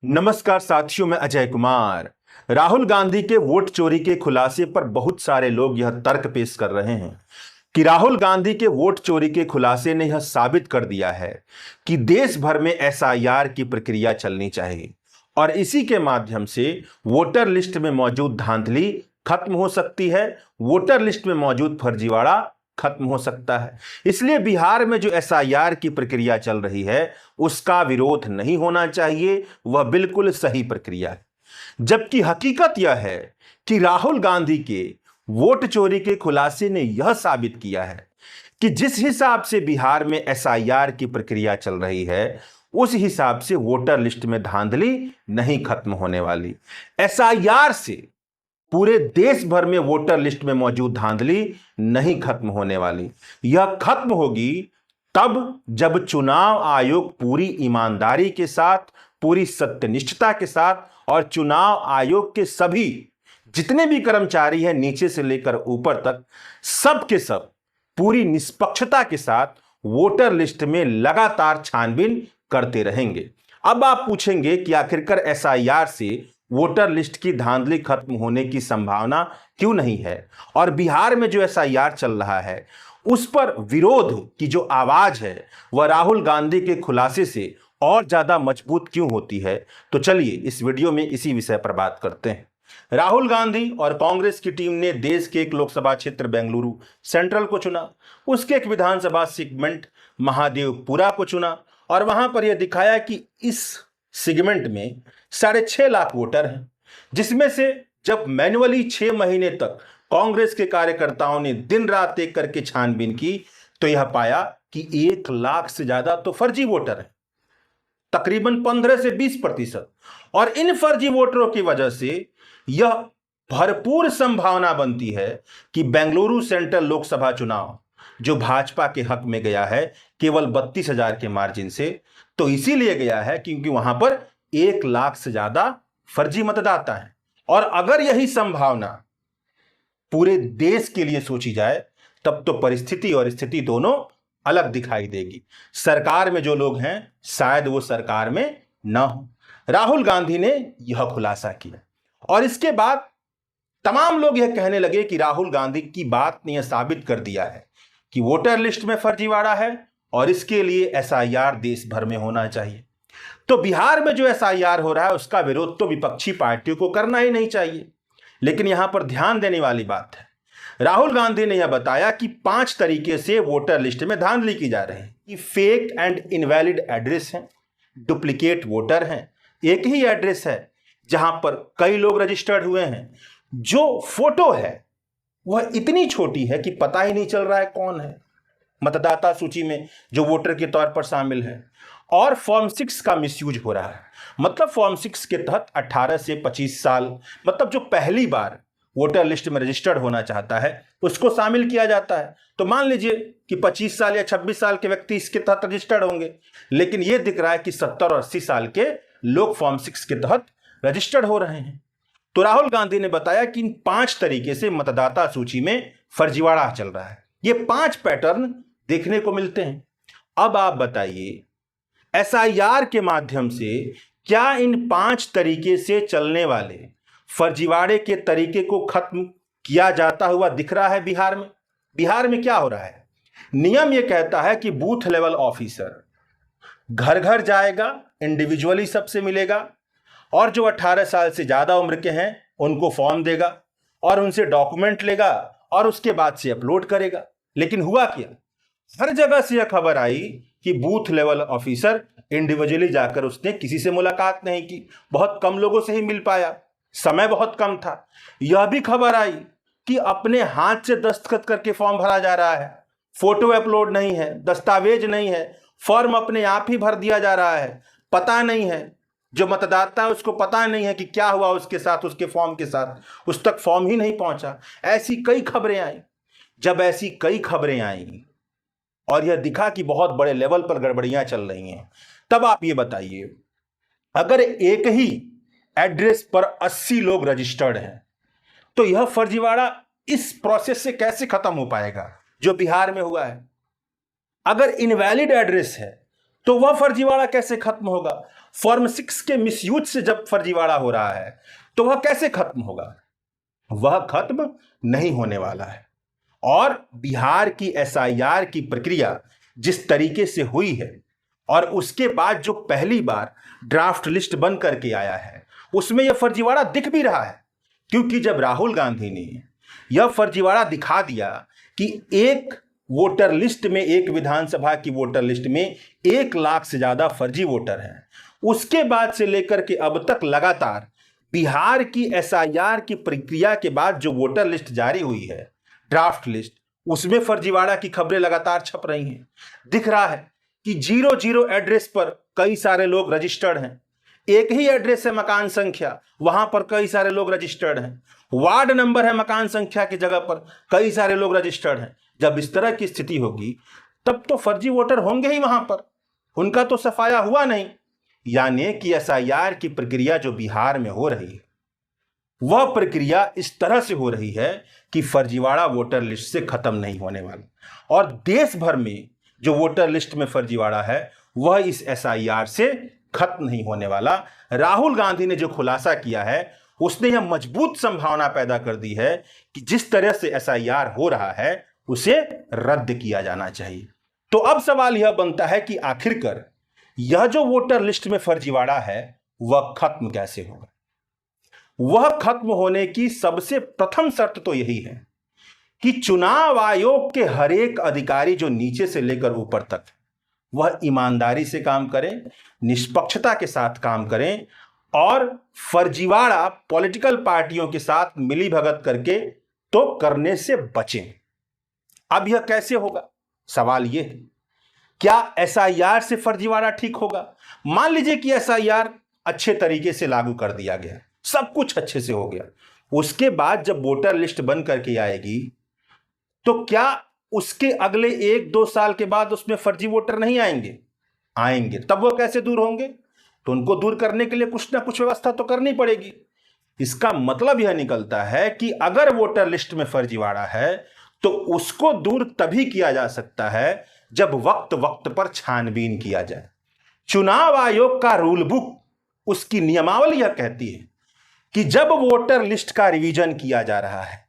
नमस्कार साथियों, मैं अजय कुमार। राहुल गांधी के वोट चोरी के खुलासे पर बहुत सारे लोग यह तर्क पेश कर रहे हैं कि राहुल गांधी के वोट चोरी के खुलासे ने यह साबित कर दिया है कि देश भर में एसआईआर की प्रक्रिया चलनी चाहिए और इसी के माध्यम से वोटर लिस्ट में मौजूद धांधली खत्म हो सकती है, वोटर लिस्ट में मौजूद फर्जीवाड़ा खत्म हो सकता है। इसलिए बिहार में जो एसआईआर की प्रक्रिया चल रही है उसका विरोध नहीं होना चाहिए, वह बिल्कुल सही प्रक्रिया है। जबकि हकीकत यह है कि राहुल गांधी के वोट चोरी के खुलासे ने यह साबित किया है कि जिस हिसाब से बिहार में एसआईआर की प्रक्रिया चल रही है उस हिसाब से वोटर लिस्ट में धांधली नहीं खत्म होने वाली। एसआईआर से पूरे देश भर में वोटर लिस्ट में मौजूद धांधली नहीं खत्म होने वाली। यह खत्म होगी तब जब चुनाव आयोग पूरी ईमानदारी के साथ, पूरी सत्यनिष्ठता के साथ और चुनाव आयोग के सभी जितने भी कर्मचारी हैं नीचे से लेकर ऊपर तक, सब के सब पूरी निष्पक्षता के साथ वोटर लिस्ट में लगातार छानबीन करते रहेंगे। अब आप पूछेंगे कि आखिरकार एसआईआर से वोटर लिस्ट की धांधली खत्म होने की संभावना क्यों नहीं है, और बिहार में जो एसआईआर चल रहा है उस पर विरोध की जो आवाज है वह राहुल गांधी के खुलासे से और ज्यादा मजबूत क्यों होती है। तो चलिए इस वीडियो में इसी विषय पर बात करते हैं। राहुल गांधी और कांग्रेस की टीम ने देश के एक लोकसभा क्षेत्र बेंगलुरु सेंट्रल को चुना, उसके एक विधानसभा सेगमेंट महादेवपुरा को चुना और वहां पर यह दिखाया कि इस सेगमेंट में 6.5 लाख वोटर हैं, जिसमें से जब मैन्युअली 6 महीने तक कांग्रेस के कार्यकर्ताओं ने दिन रात एक करके छानबीन की तो यह पाया कि 1 लाख से ज्यादा तो फर्जी वोटर हैं, तकरीबन 15 से 20%। और इन फर्जी वोटरों की वजह से यह भरपूर संभावना बनती है कि बेंगलुरु सेंट्रल लोकसभा चुनाव जो भाजपा के हक में गया है केवल 32,000 के मार्जिन से, तो इसीलिए गया है क्योंकि वहां पर 1 लाख से ज्यादा फर्जी मतदाता हैं। और अगर यही संभावना पूरे देश के लिए सोची जाए तब तो परिस्थिति और स्थिति दोनों अलग दिखाई देगी। सरकार में जो लोग हैं शायद वो सरकार में न हो। राहुल गांधी ने यह खुलासा किया और इसके बाद तमाम लोग यह कहने लगे कि राहुल गांधी की बात ने यह साबित कर दिया है कि वोटर लिस्ट में फर्जीवाड़ा है और इसके लिए एसआईआर देश भर में होना चाहिए। तो बिहार में जो एसआईआर हो रहा है उसका विरोध तो विपक्षी पार्टियों को करना ही नहीं चाहिए। लेकिन यहां पर ध्यान देने वाली बात है, राहुल गांधी ने यह बताया कि 5 तरीके से वोटर लिस्ट में धांधली की जा रही है कि फेक एंड इनवैलिड एड्रेस हैं, डुप्लीकेट वोटर हैं, एक ही एड्रेस है जहां पर कई लोग रजिस्टर्ड हुए हैं, जो फोटो है वह इतनी छोटी है कि पता ही नहीं चल रहा है कौन है मतदाता सूची में जो वोटर के तौर पर शामिल है, और फॉर्म 6 का मिसयूज हो रहा है। मतलब फॉर्म 6 के तहत 18 से 25 साल, मतलब जो पहली बार वोटर लिस्ट में रजिस्टर्ड होना चाहता है उसको शामिल किया जाता है। तो मान लीजिए कि 25 साल या 26 साल के व्यक्ति इसके तहत रजिस्टर्ड होंगे, लेकिन यह दिख रहा है कि 70 और 80 साल के लोग फॉर्म 6 के तहत रजिस्टर्ड हो रहे हैं। तो राहुल गांधी ने बताया कि इन 5 तरीके से मतदाता सूची में फर्जीवाड़ा चल रहा है। ये 5 पैटर्न देखने को मिलते हैं। अब आप बताइए, एसआईआर के माध्यम से क्या इन 5 तरीके से चलने वाले फर्जीवाड़े के तरीके को खत्म किया जाता हुआ दिख रहा है बिहार में? बिहार में क्या हो रहा है? नियम यह कहता है कि बूथ लेवल ऑफिसर घर घर जाएगा, इंडिविजुअली सबसे मिलेगा और जो 18 साल से ज्यादा उम्र के हैं उनको फॉर्म देगा और उनसे डॉक्यूमेंट लेगा और उसके बाद से अपलोड करेगा। लेकिन हुआ क्या, हर जगह से यह खबर आई कि बूथ लेवल ऑफिसर इंडिविजुअली जाकर उसने किसी से मुलाकात नहीं की, बहुत कम लोगों से ही मिल पाया, समय बहुत कम था। यह भी खबर आई कि अपने हाथ से दस्तखत करके फॉर्म भरा जा रहा है, फोटो अपलोड नहीं है, दस्तावेज नहीं है, फॉर्म अपने आप ही भर दिया जा रहा है। पता नहीं है, जो मतदाता है उसको पता नहीं है कि क्या हुआ उसके साथ, उसके फॉर्म के साथ, उस तक फॉर्म ही नहीं पहुंचा। ऐसी कई खबरें आई। जब ऐसी कई खबरें आई और यह दिखा कि बहुत बड़े लेवल पर गड़बड़ियां चल रही हैं, तब आप ये बताइए, अगर एक ही एड्रेस पर 80 लोग रजिस्टर्ड हैं तो यह फर्जीवाड़ा इस प्रोसेस से कैसे खत्म हो पाएगा जो बिहार में हुआ है? अगर इनवैलिड एड्रेस है तो वह फर्जीवाड़ा कैसे खत्म होगा? फॉर्म 6 के मिसयूज से जब फर्जीवाड़ा हो रहा है तो वह कैसे खत्म होगा? वह खत्म नहीं होने वाला है। और बिहार की एसआईआर की प्रक्रिया जिस तरीके से हुई है और उसके बाद जो पहली बार ड्राफ्ट लिस्ट बन करके आया है उसमें यह फर्जीवाड़ा दिख भी रहा है। क्योंकि जब राहुल गांधी ने यह फर्जीवाड़ा दिखा दिया कि एक वोटर लिस्ट में, एक विधानसभा की वोटर लिस्ट में 1 लाख से ज्यादा फर्जी वोटर हैं, उसके बाद से लेकर के अब तक लगातार बिहार की एसआईआर की प्रक्रिया के बाद जो वोटर लिस्ट जारी हुई है, ड्राफ्ट लिस्ट, उसमें फर्जीवाड़ा की खबरें लगातार छप रही हैं। दिख रहा है कि 00 एड्रेस पर कई सारे लोग रजिस्टर्ड हैं, एक ही एड्रेस है मकान संख्या, वहां पर कई सारे लोग रजिस्टर्ड हैं, वार्ड नंबर है मकान संख्या की जगह पर कई सारे लोग रजिस्टर्ड हैं। जब इस तरह की स्थिति होगी तब तो फर्जी वोटर होंगे ही वहां पर, उनका तो सफाया हुआ नहीं। यानी कि एसआईआर की प्रक्रिया जो बिहार में हो रही है वह प्रक्रिया इस तरह से हो रही है कि फर्जीवाड़ा वोटर लिस्ट से खत्म नहीं होने वाला। और देश भर में जो वोटर लिस्ट में फर्जीवाड़ा है वह इस एसआईआर से खत्म नहीं होने वाला। राहुल गांधी ने जो खुलासा किया है उसने यह मजबूत संभावना पैदा कर दी है कि जिस तरह से एसआईआर हो रहा है उसे रद्द किया जाना चाहिए। तो अब सवाल यह बनता है कि आखिरकार यह जो वोटर लिस्ट में फर्जीवाड़ा है वह खत्म कैसे होगा? वह खत्म होने की सबसे प्रथम शर्त तो यही है कि चुनाव आयोग के हर एक अधिकारी जो नीचे से लेकर ऊपर तक वह ईमानदारी से काम करें, निष्पक्षता के साथ काम करें और फर्जीवाड़ा पॉलिटिकल पार्टियों के साथ मिलीभगत करके तो करने से बचें। अब यह कैसे होगा? सवाल यह है, क्या एसआईआर से फर्जीवाड़ा ठीक होगा? मान लीजिए कि एसआईआर अच्छे तरीके से लागू कर दिया गया, सब कुछ अच्छे से हो गया, उसके बाद जब वोटर लिस्ट बन करके आएगी तो क्या उसके अगले 1-2 साल के बाद उसमें फर्जी वोटर नहीं आएंगे? आएंगे। तब वो कैसे दूर होंगे? तो उनको दूर करने के लिए कुछ ना कुछ व्यवस्था तो करनी पड़ेगी। इसका मतलब यह निकलता है कि अगर वोटर लिस्ट में फर्जीवाड़ा है तो उसको दूर तभी किया जा सकता है जब वक्त वक्त पर छानबीन किया जाए। चुनाव आयोग का रूल बुक, उसकी नियमावली यह कहती है कि जब वोटर लिस्ट का रिवीजन किया जा रहा है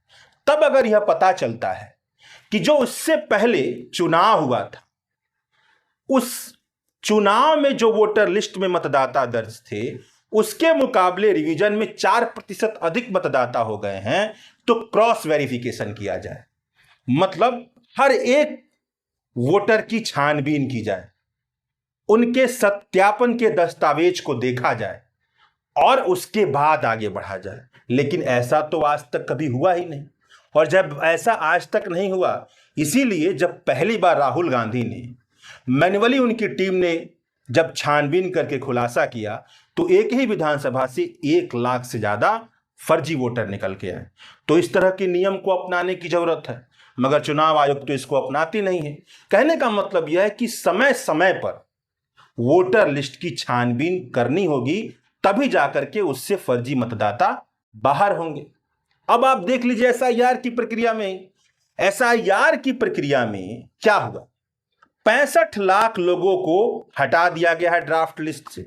तब अगर यह पता चलता है कि जो उससे पहले चुनाव हुआ था उस चुनाव में जो वोटर लिस्ट में मतदाता दर्ज थे उसके मुकाबले रिवीजन में 4% अधिक मतदाता हो गए हैं तो क्रॉस वेरिफिकेशन किया जाए। मतलब हर एक वोटर की छानबीन की जाए, उनके सत्यापन के दस्तावेज को देखा जाए और उसके बाद आगे बढ़ा जाए। लेकिन ऐसा तो आज तक कभी हुआ ही नहीं। और जब ऐसा आज तक नहीं हुआ, इसीलिए जब पहली बार राहुल गांधी ने मैन्युअली, उनकी टीम ने जब छानबीन करके खुलासा किया तो एक ही विधानसभा से 1 लाख से ज्यादा फर्जी वोटर निकल के आए। तो इस तरह के नियम को अपनाने की जरूरत है, मगर चुनाव आयोग तो इसको अपनाती नहीं है। कहने का मतलब यह है कि समय समय पर वोटर लिस्ट की छानबीन करनी होगी, तभी जाकर के उससे फर्जी मतदाता बाहर होंगे। अब आप देख लीजिए एसआईआर की प्रक्रिया में, एसआईआर की प्रक्रिया में क्या हुआ? 65 लाख लोगों को हटा दिया गया है ड्राफ्ट लिस्ट से।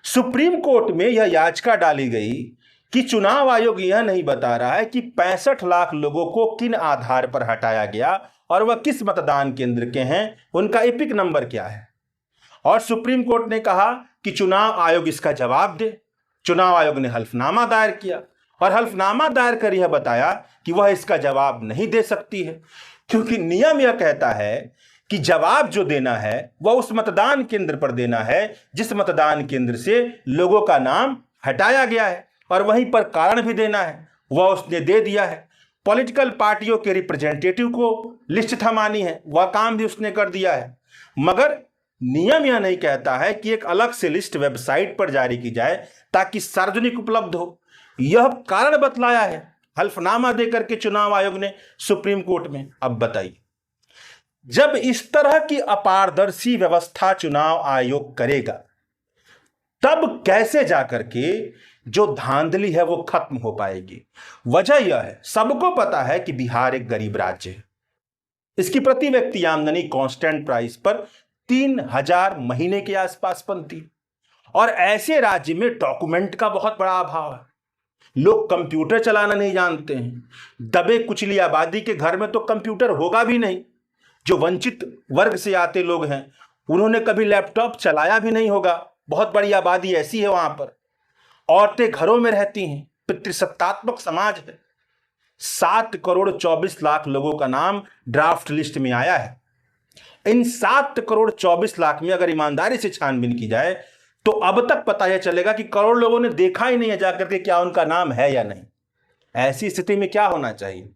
सुप्रीम कोर्ट में यह याचिका डाली गई कि चुनाव आयोग यह नहीं बता रहा है कि 65 लाख लोगों को किन आधार पर हटाया गया और वह किस मतदान केंद्र के हैं, उनका एपिक नंबर क्या है। और सुप्रीम कोर्ट ने कहा कि चुनाव आयोग इसका जवाब दे। चुनाव आयोग ने हल्फनामा दायर किया और हल्फनामा दायर कर यह बताया कि वह इसका जवाब नहीं दे सकती है, क्योंकि नियम यह कहता है कि जवाब जो देना है वह उस मतदान केंद्र पर देना है जिस मतदान केंद्र से लोगों का नाम हटाया गया है, और वहीं पर कारण भी देना है, वह उसने दे दिया है। पॉलिटिकल पार्टियों के रिप्रेजेंटेटिव को लिस्ट थमानी है, वह काम भी उसने कर दिया है। मगर नियम यह नहीं कहता है कि एक अलग से लिस्ट वेबसाइट पर जारी की जाए ताकि सार्वजनिक उपलब्ध हो। यह कारण बतलाया है हल्फनामा देकर के चुनाव आयोग ने सुप्रीम कोर्ट में। अब बताइए, जब इस तरह की अपारदर्शी व्यवस्था चुनाव आयोग करेगा तब कैसे जाकर के जो धांधली है वो खत्म हो पाएगी? वजह यह है, सबको पता है कि बिहार एक गरीब राज्य है। इसकी प्रति व्यक्ति आमदनी कांस्टेंट प्राइस पर 3000 महीने के आसपास बनती, और ऐसे राज्य में डॉक्यूमेंट का बहुत बड़ा अभाव है। लोग कंप्यूटर चलाना नहीं जानते हैं। दबे कुचली आबादी के घर में तो कंप्यूटर होगा भी नहीं। जो वंचित वर्ग से आते लोग हैं उन्होंने कभी लैपटॉप चलाया भी नहीं होगा। बहुत बड़ी आबादी ऐसी है वहां पर। औरतें घरों में रहती हैं। पितृसत्तात्मक समाज है। 7 करोड़ 24 लाख लोगों का नाम ड्राफ्ट लिस्ट में आया है। इन 7 करोड़ 24 लाख में अगर ईमानदारी से छानबीन की जाए तो अब तक पता यह चलेगा कि करोड़ लोगों ने देखा ही नहीं है जाकर के क्या उनका नाम है या नहीं। ऐसी स्थिति में क्या होना चाहिए?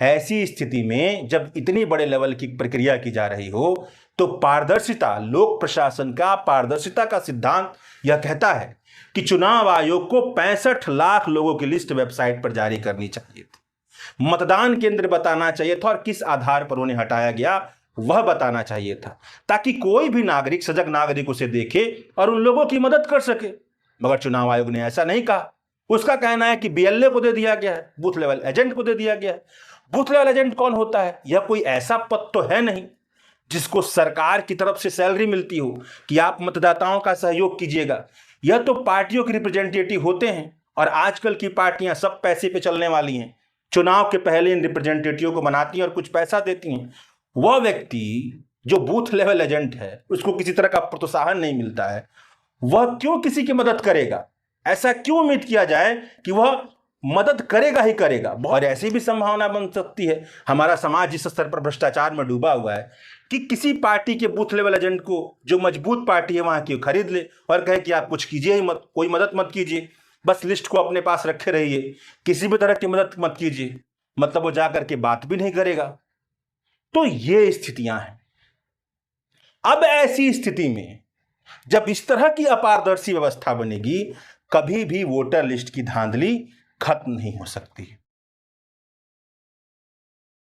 ऐसी स्थिति में जब इतनी बड़े लेवल की प्रक्रिया की जा रही हो तो पारदर्शिता, लोक प्रशासन का पारदर्शिता का सिद्धांत यह कहता है कि चुनाव आयोग को 65 लाख लोगों की लिस्ट वेबसाइट पर जारी करनी चाहिए थी। मतदान केंद्र बताना चाहिए था और किस आधार पर उन्हें हटाया गया वह बताना चाहिए था, ताकि कोई भी नागरिक, सजग नागरिक उसे देखे और उन लोगों की मदद कर सके। मगर चुनाव आयोग ने ऐसा नहीं कहा। उसका कहना है कि बीएलए को दे दिया गया है, बूथ लेवल एजेंट को दे दिया गया है। बूथ लेवल एजेंट कौन होता है? यह कोई ऐसा पद तो है नहीं जिसको सरकार की तरफ से सैलरी मिलती हो कि आप मतदाताओं का सहयोग कीजिएगा। यह तो पार्टियों के रिप्रेजेंटेटिव होते हैं और आजकल की पार्टियां सब पैसे पे चलने वाली हैं। चुनाव के पहले इन रिप्रेजेंटेटिव को बनाती हैं और कुछ पैसा देती हैं। वह व्यक्ति जो बूथ लेवल एजेंट है उसको किसी तरह का प्रोत्साहन नहीं मिलता है, वह क्यों किसी की मदद करेगा? ऐसा क्यों उम्मीद किया जाए कि वह मदद करेगा ही करेगा? और ऐसी भी संभावना बन सकती है, हमारा समाज जिस स्तर पर भ्रष्टाचार में डूबा हुआ है, कि किसी पार्टी के बूथ लेवल एजेंट को जो मजबूत पार्टी है वहां की खरीद ले और कहे कि आप कुछ कीजिए ही मत, कोई मदद मत कीजिए, बस लिस्ट को अपने पास रखे रहिए, किसी भी तरह की मदद मत कीजिए। मतलब वो जाकर के बात भी नहीं करेगा। तो ये स्थितियां हैं। अब ऐसी स्थिति में जब इस तरह की अपारदर्शी व्यवस्था बनेगी, कभी भी वोटर लिस्ट की धांधली खत्म नहीं हो सकती।